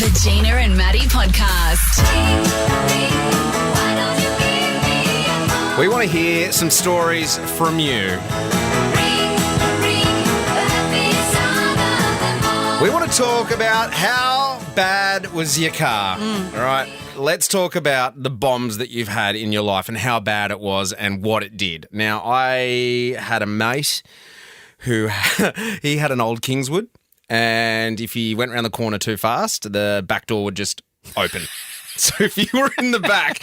The Gina and Matty podcast. We want to hear some stories from you. We want to talk about how bad was your car. All right, let's talk about the bombs that you've had in your life and how bad it was and what it did. Now, I had a mate who he had an old Kingswood, and if he went around the corner too fast, the back door would just open. So if you were in the back,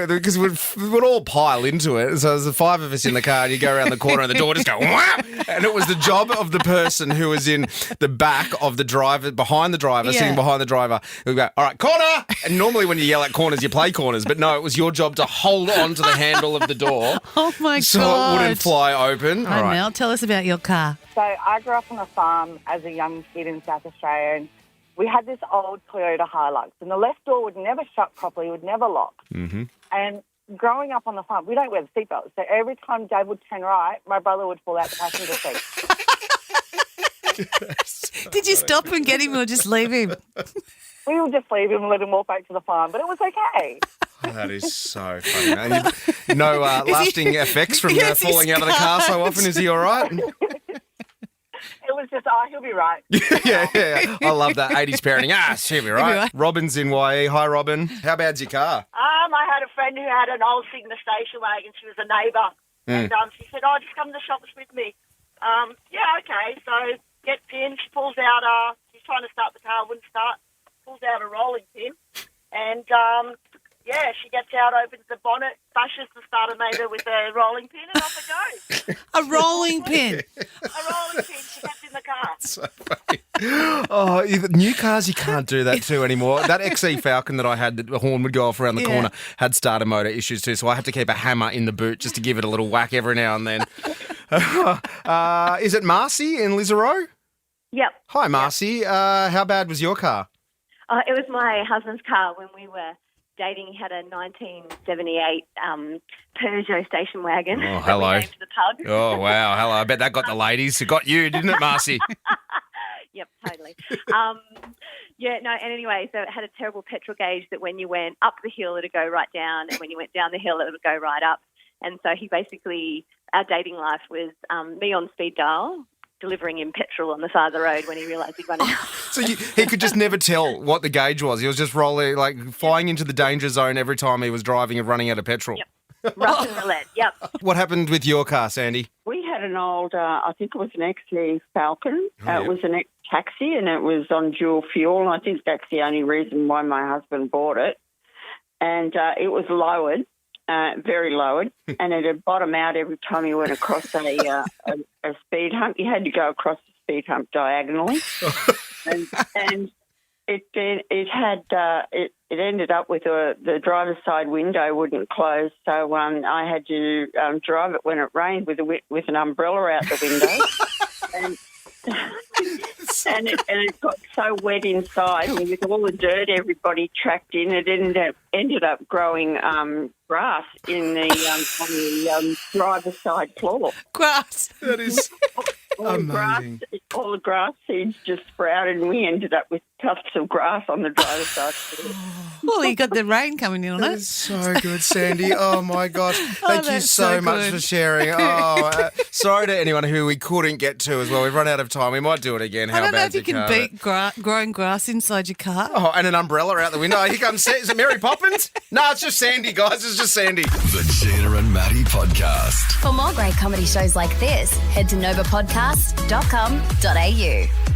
because we'd all pile into it. So there's the five of us in the car, and you go around the corner and the door just go, wham! And it was the job of the person who was in the back of the driver, behind the driver, sitting behind the driver, who would go, all right, corner! And normally when you yell at corners, you play corners. But no, it was your job to hold on to the handle of the door. Oh, my so God. So it wouldn't fly open. Hi, Mel, tell us about your car. So I grew up on a farm as a young kid in South Australia, and we had this old Toyota Hilux, and the left door would never shut properly, would never lock. Mm-hmm. And growing up on the farm, we don't wear the seatbelt, so every time Dad would turn right, my brother would fall out the passenger seat. Did you stop and get him or just leave him? We would just leave him and let him walk back to the farm, but it was okay. That is so funny. No lasting effects from falling out of the car so often. Is he all right? It was just, he'll be right. yeah. I love that 80s parenting. She'll be right. Robin's in YE. Hi, Robin. How bad's your car? I had a friend who had an old Sigma station wagon. She was a neighbour. And she said, just come to the shops with me. Yeah, okay. So gets in, she pulls out, she's trying to start the car, wouldn't start, pulls out a rolling pin. And, she gets out, opens the bonnet, bashes the starter motor with a rolling pin, and off it goes. A rolling pin? A rolling pin. She gets in the car. So funny. New cars you can't do that to anymore. That XE Falcon that I had, the horn would go off around the corner, had starter motor issues too, so I have to keep a hammer in the boot just to give it a little whack every now and then. Is it Marcy in Lisarow? Yep. Hi, Marcy. How bad was your car? It was my husband's car when we were dating. He had a 1978 Peugeot station wagon. Oh, hello. That we named the pug. Oh, wow. Hello. I bet that got the ladies. It got you, didn't it, Marcy? Yep, totally. And anyway, so it had a terrible petrol gauge that when you went up the hill, it would go right down, and when you went down the hill, it would go right up. And so our dating life was me on speed dial, delivering him petrol on the side of the road when he realised he'd run out. So he could just never tell what the gauge was. He was just rolling, flying into the danger zone every time he was driving and running out of petrol. Yep. Russian roulette, yep. What happened with your car, Sandy? We had an old, I think it was an XE Falcon. It was an taxi, and it was on dual fuel. And I think that's the only reason why my husband bought it. And it was lowered. Very lowered, and it would bottom out every time you went across a speed hump. You had to go across the speed hump diagonally, and it ended up with the driver's side window wouldn't close, so I had to drive it when it rained with an umbrella out the window. And it got so wet inside, and with all the dirt everybody tracked in, it ended up growing grass in on the driver's side floor. Grass. That is amazing. All the grass seeds just sprouted, and we ended up with tufts of grass on the driver's side floor. Well, you got the rain coming in on That it. is so good, Sandy. Oh, my gosh. Thank you so much for sharing. Sorry to anyone who we couldn't get to as well. We've run out of time. We might do it again. I don't know if you can beat growing grass inside your car. Oh, and an umbrella out the window. Here comes, is it Mary Poppins? No, it's just Sandy, guys. It's just Sandy. The Gina and Matty podcast. For more great comedy shows like this, head to novapodcast.com.au.